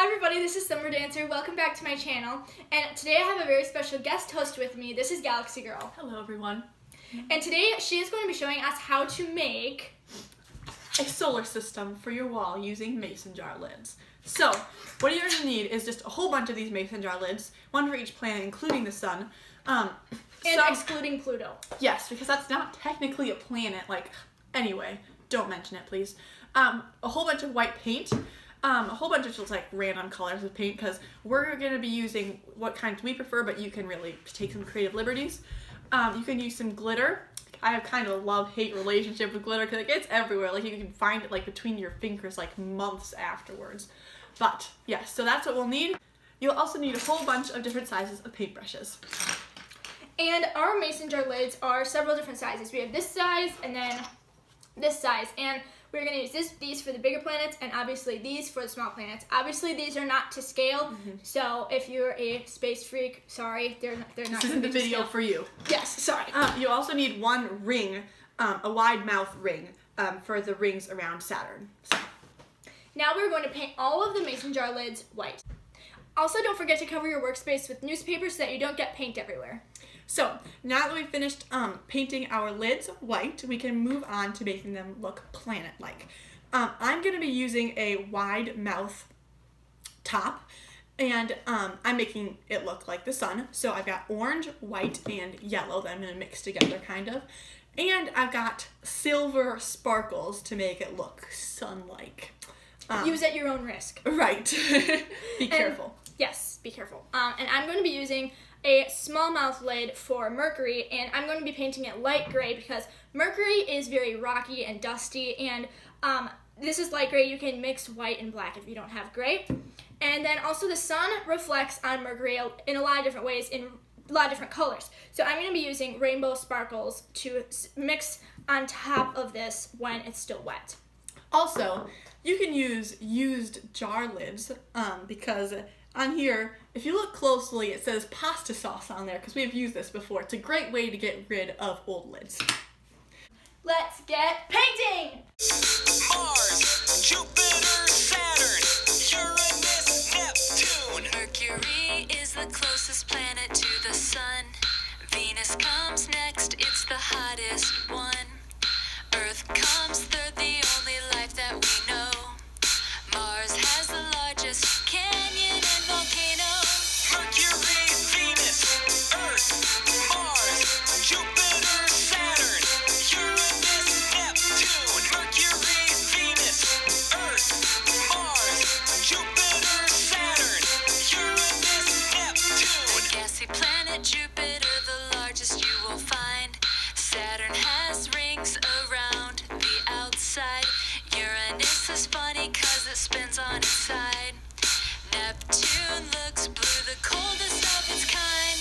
Hi everybody, this is Summer Dancer. Welcome back to my channel. And today I have a very special guest host with me. This is Galaxy Girl. Hello everyone. And today she is going to be showing us how to make a solar system for your wall using mason jar lids. So, what you're going to need is just a whole bunch of these mason jar lids, one for each planet, including the sun. And excluding Pluto. Yes, because that's not technically a planet. Anyway, don't mention it, please. A whole bunch of white paint. A whole bunch of just random colors of paint, because we're going to be using what kinds we prefer, but you can really take some creative liberties. You can use some glitter. I have kind of a love-hate relationship with glitter because it gets everywhere. You can find it between your fingers months afterwards. But yes, so that's what we'll need. You'll also need a whole bunch of different sizes of paintbrushes. And our mason jar lids are several different sizes. We have this size and then this size. And we're going to use these for the bigger planets and obviously these for the small planets. Obviously these are not to scale, so if you're a space freak, sorry, they're not. This isn't the video for you. Yes, sorry. You also need one ring, a wide mouth ring, for the rings around Saturn. So. Now we're going to paint all of the mason jar lids white. Also, don't forget to cover your workspace with newspaper so that you don't get paint everywhere. So, now that we've finished painting our lids white, we can move on to making them look planet-like. I'm going to be using a wide mouth top, and I'm making it look like the sun. So I've got orange, white, and yellow that I'm going to mix together, kind of. And I've got silver sparkles to make it look sun-like. Use at your own risk. Right. Be careful. Yes, be careful. And I'm going to be using a small mouth lid for Mercury, and I'm going to be painting it light gray because Mercury is very rocky and dusty, and this is light gray. You can mix white and black if you don't have gray. And then also the sun reflects on Mercury in a lot of different ways, in a lot of different colors. So I'm going to be using rainbow sparkles to mix on top of this when it's still wet. Also, you can use used jar lids because on here, if you look closely, it says pasta sauce on there because we've used this before. It's a great way to get rid of old lids. Let's get painting! Mars, Jupiter, Saturn, Uranus, Neptune. Mercury is the closest planet to the sun. Venus comes next, it's the hottest one. Earth comes third, the only life that we know. Mars has the largest canyon and volcano. Mercury, Venus, Earth, Mars, Jupiter, Saturn, Uranus, Neptune. Mercury, Venus, Earth, Mars, Jupiter, Saturn, Uranus, Neptune. Gassy planet Jupiter, the largest you will find. Saturn has rings around the outside. Uranus is funny cause it spins on its side. Neptune looks blue, the coldest of its kind.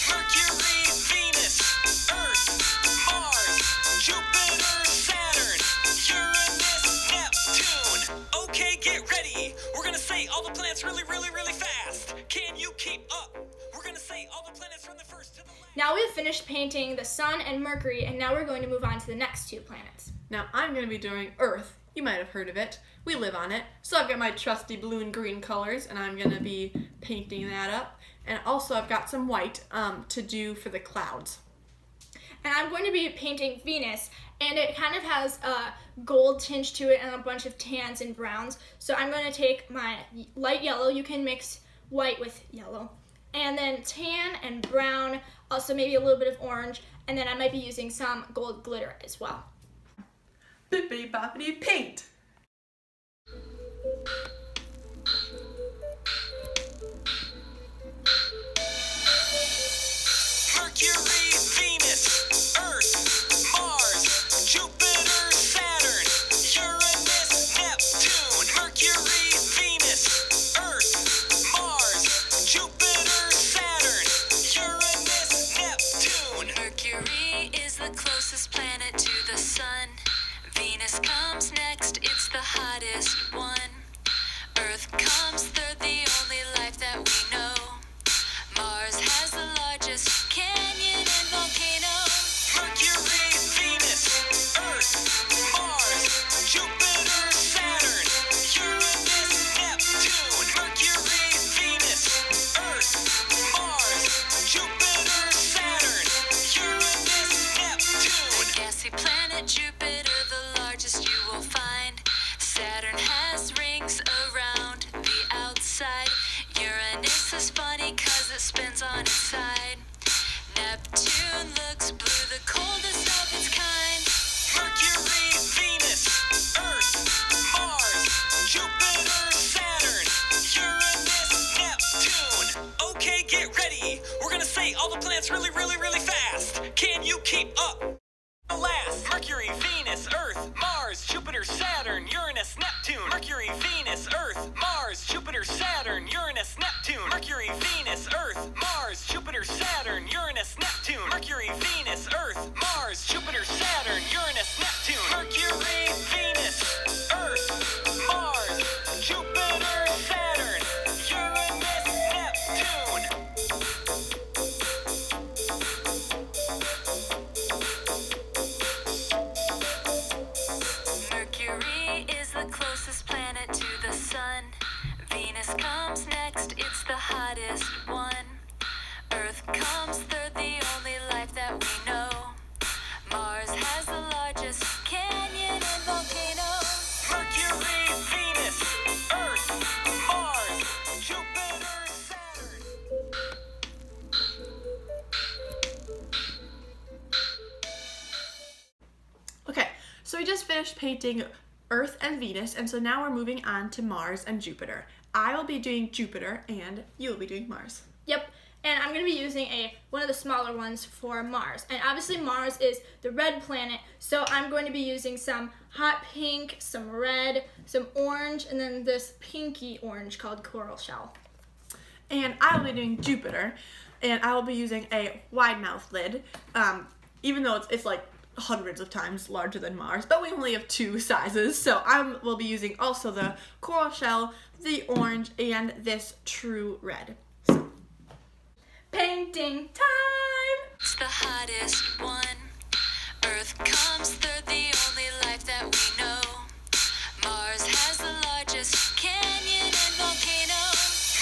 Mercury, Venus, Earth, Mars, Jupiter, Saturn, Uranus, Neptune. Okay, get ready. We're gonna say all the planets really, really, really fast. Can you keep up? We're gonna say all the planets from the first to the last. Now we've finished painting the sun and Mercury, and now we're going to move on to the next two planets. Now I'm going to be doing Earth. You might have heard of it. We live on it. So I've got my trusty blue and green colors, and I'm going to be painting that up. And also I've got some white to do for the clouds. And I'm going to be painting Venus, and it kind of has a gold tinge to it and a bunch of tans and browns. So I'm going to take my light yellow. You can mix white with yellow. And then tan and brown, also maybe a little bit of orange, and then I might be using some gold glitter as well. Bippity boppity paint! Mercury, Venus, Earth, Mars, Jupiter, Saturn, Uranus, Neptune. Mercury, Venus, Earth, Mars, Jupiter, Saturn, Uranus, Neptune. Mercury is the closest planet to the sun. Venus comes next, it's the hottest one. Earth comes third, the only life that we know. Mars has the largest canyon and volcano. Mercury, Venus, Earth, Mars, Jupiter, Saturn, Uranus, Neptune. Mercury, Neptune looks blue, the coldest of its kind. Mercury, Venus, Earth, Mars, Jupiter, Saturn, Uranus, Neptune. Okay, get ready. We're gonna say all the planets really, really, really fast. Can you keep up? Last, Mercury, Venus, Earth, Mars, Jupiter, Saturn, Uranus, Neptune. Mercury, Venus, Earth, Mars, Jupiter, Saturn, Uranus, Neptune. Mercury, Venus, Earth, Mars, Jupiter, Saturn, Uranus, Neptune. Mercury, Venus, Earth, Mars, Jupiter, Saturn, Uranus, Neptune. Mercury, Venus, Earth, Mars, Jupiter, Saturn, Uranus, Neptune. Mercury is the closest planet to the sun. Venus comes next, it's the hottest one. Earth comes third, the only life that we know. Mars has the largest canyon and volcano. Mercury, Venus, Earth, Mars, Jupiter, Saturn. Okay, so we just finished painting Earth and Venus, and so now we're moving on to Mars and Jupiter. I will be doing Jupiter, and you will be doing Mars. Yep, and I'm going to be using one of the smaller ones for Mars. And obviously Mars is the red planet, so I'm going to be using some hot pink, some red, some orange, and then this pinky orange called coral shell. And I will be doing Jupiter, and I will be using a wide mouth lid, even though it's like hundreds of times larger than Mars, but we only have two sizes, so I will be using also the coral shell, the orange, and this true red. So, Painting time! It's the hottest one. Earth comes third, the only life that we know. Mars has the largest canyon and volcano.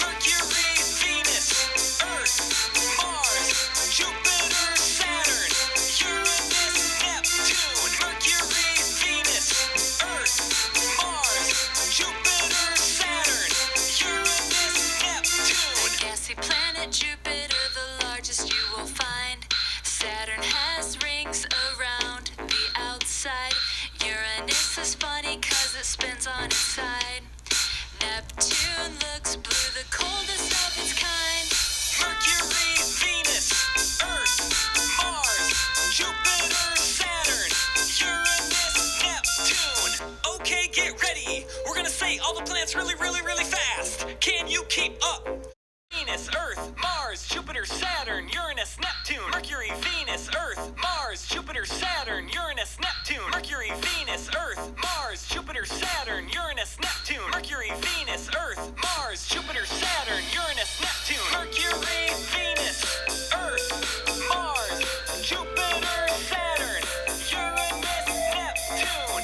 Mercury, Venus, Earth, Mars, Jupiter, Saturn, Uranus, Neptune. Mercury, Venus, Earth, Mars, Jupiter, Saturn, Uranus, Neptune. Gassy planet Jupiter, the largest you will find. Saturn has rings around the outside. Uranus is funny cause it spins on its side. Neptune looks blue, the coldest of its kind. Mercury, Venus, Earth, Mars, Jupiter, Saturn, Uranus, Neptune. Okay, get ready. We're gonna say all the planets really, really, really fast. Can you keep up? Venus, Earth, Mars, Jupiter, Saturn, Uranus, Neptune. Mercury, Venus, Earth, Mars, Jupiter, Saturn, Uranus, Neptune. Mercury, Venus, Earth, Mars, Jupiter, Saturn, Uranus, Neptune. Mercury, Venus, Earth, Mars, Jupiter, Saturn, Uranus, Neptune. Mercury, Venus, Earth, Mars, Jupiter, Saturn, Uranus, Neptune.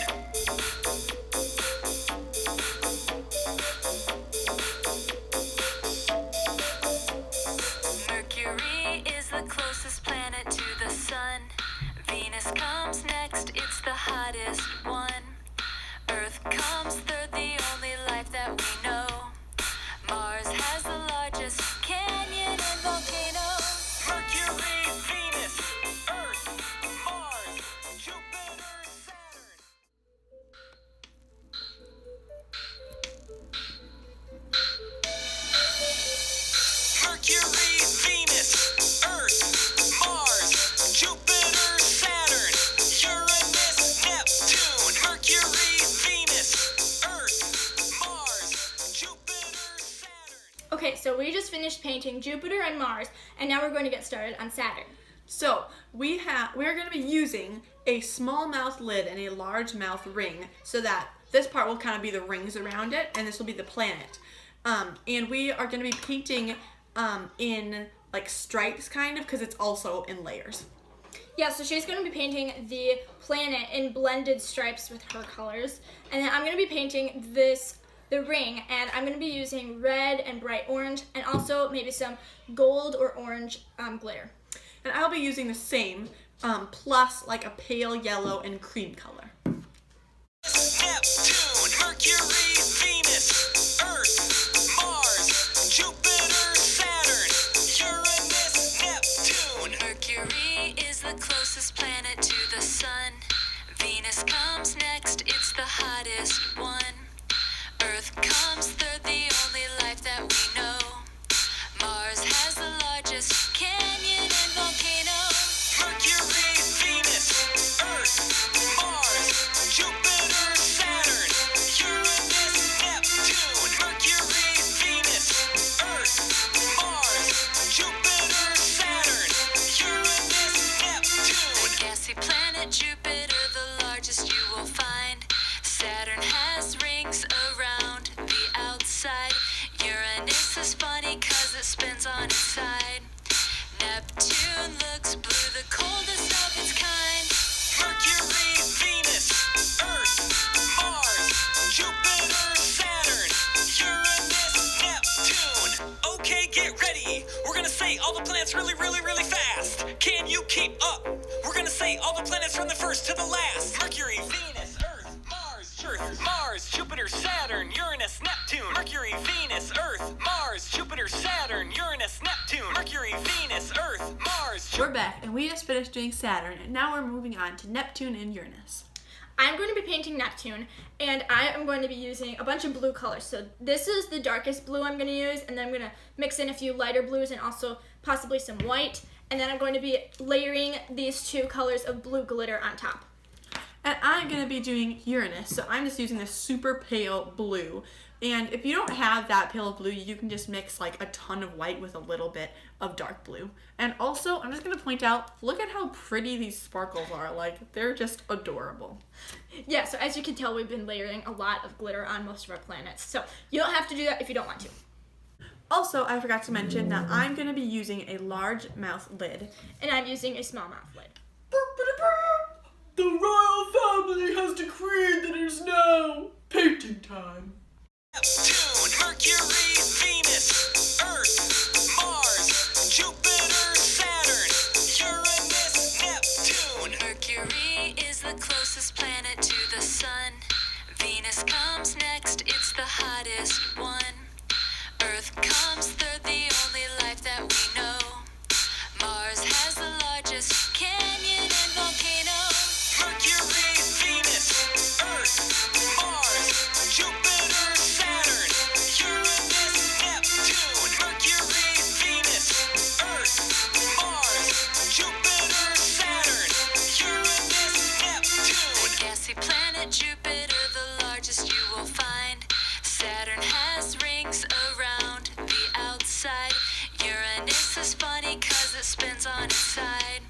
Mercury is the closest planet to the sun. Venus comes next, it's the hottest one. Earth comes third, the only life that we know. Mars has the largest canyon and volcano. Mercury, Venus, Earth, Mars, Jupiter, Saturn. Mercury, Venus, Earth, Mars, Jupiter, Saturn, Uranus, Neptune. Mercury, Venus, Earth, Mars, Jupiter, Saturn. Okay, so we just finished painting Jupiter and Mars, and now we're going to get started on Saturn. So we're going to be using a small mouth lid and a large mouth ring, so that this part will kind of be the rings around it, and this will be the planet. And we are going to be painting in like stripes, kind of, because it's also in layers. Yeah, so she's going to be painting the planet in blended stripes with her colors, and then I'm going to be painting the ring, and I'm going to be using red and bright orange, and also maybe some gold or orange glitter. And I'll be using the same, plus like a pale yellow and cream color. Neptune, Mercury, Venus, Earth, Mars, Jupiter, Saturn, Uranus, Neptune. Mercury Uranus is funny cause it spins on its side. Neptune looks blue, the coldest of its kind. Mercury, Venus, Earth, Mars, Jupiter, Saturn, Uranus, Neptune. Okay, get ready. We're gonna say all the planets really, really, really fast. Can you keep up? We're gonna say all the planets from the first to the last. Mercury, Venus, Earth, Mars, Jupiter, Saturn, Uranus, Neptune. Mercury, Venus, Earth, Mars, Jupiter, Saturn, Uranus, Neptune. Mercury, Venus, Earth, Mars. We're back, and we just finished doing Saturn, and now we're moving on to Neptune and Uranus. I'm going to be painting Neptune, and I am going to be using a bunch of blue colors. So this is the darkest blue I'm going to use, and then I'm going to mix in a few lighter blues and also possibly some white. And then I'm going to be layering these two colors of blue glitter on top. And I'm going to be doing Uranus, so I'm just using this super pale blue. And if you don't have that pale blue, you can just mix like a ton of white with a little bit of dark blue. And also, I'm just going to point out, look at how pretty these sparkles are. Like, they're just adorable. Yeah, so as you can tell, we've been layering a lot of glitter on most of our planets. So you don't have to do that if you don't want to. Also, I forgot to mention that I'm going to be using a large mouth lid. And I'm using a small mouth lid. The royal family has decreed that it is now painting time. Neptune, Mercury, Venus, Earth, Mars, Jupiter, Saturn, Uranus, Neptune. Mercury is the closest planet to the sun. Venus comes next, it's the hottest one. Earth comes third, the only life that we know. Mars has the largest canyon and volcano. Mercury, Venus, Earth, Mars, Jupiter, Saturn, Uranus, Neptune. Mercury, Venus, Earth, Mars, Jupiter, Saturn, Uranus, Neptune. Gassy planet Jupiter, the largest you will find. Saturn has rings around the outside. Uranus is funny cause it spins on its side.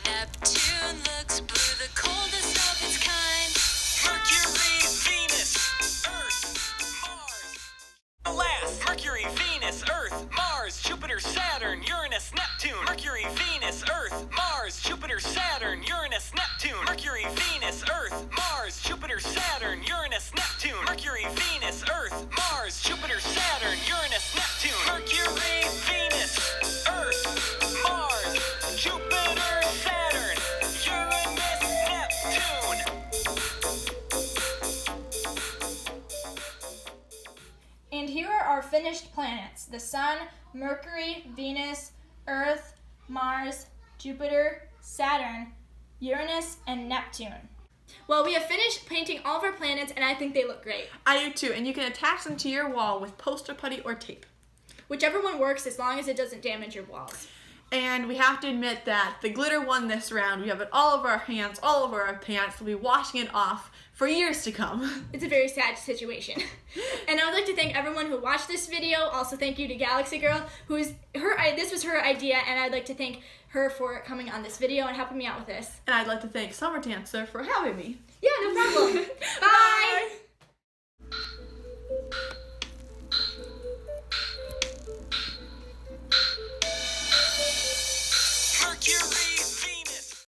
Neptune looks blue, the coldest of its kind. Mercury, Venus, Earth, Mars. Last, Mercury, Venus, Earth, Mars, Jupiter, Saturn, Uranus, Neptune. Mercury, Venus, Earth, Mars, Jupiter, Saturn, Uranus, Neptune. Mercury, Venus, Earth, Mars, Jupiter, Saturn, Uranus, Neptune. Mercury, Venus, Earth, Mars, Jupiter, Saturn, Uranus, Neptune. Mercury, Venus, Earth, Mars, Jupiter, Saturn, Uranus, Neptune. And here are our finished planets. The Sun, Mercury, Venus, Earth, Mars, Jupiter, Saturn, Uranus, and Neptune. Well, we have finished painting all of our planets, and I think they look great. I do too, and you can attach them to your wall with poster putty or tape. Whichever one works, as long as it doesn't damage your walls. And we have to admit that the glitter won this round. We have it all over our hands, all over our pants. We'll be washing it off for years to come. It's a very sad situation. And I would like to thank everyone who watched this video. Also, thank you to Galaxy Girl, this was her idea, and I'd like to thank her for coming on this video and helping me out with this. And I'd like to thank Summer Dancer for having me. Yeah, no problem. Bye.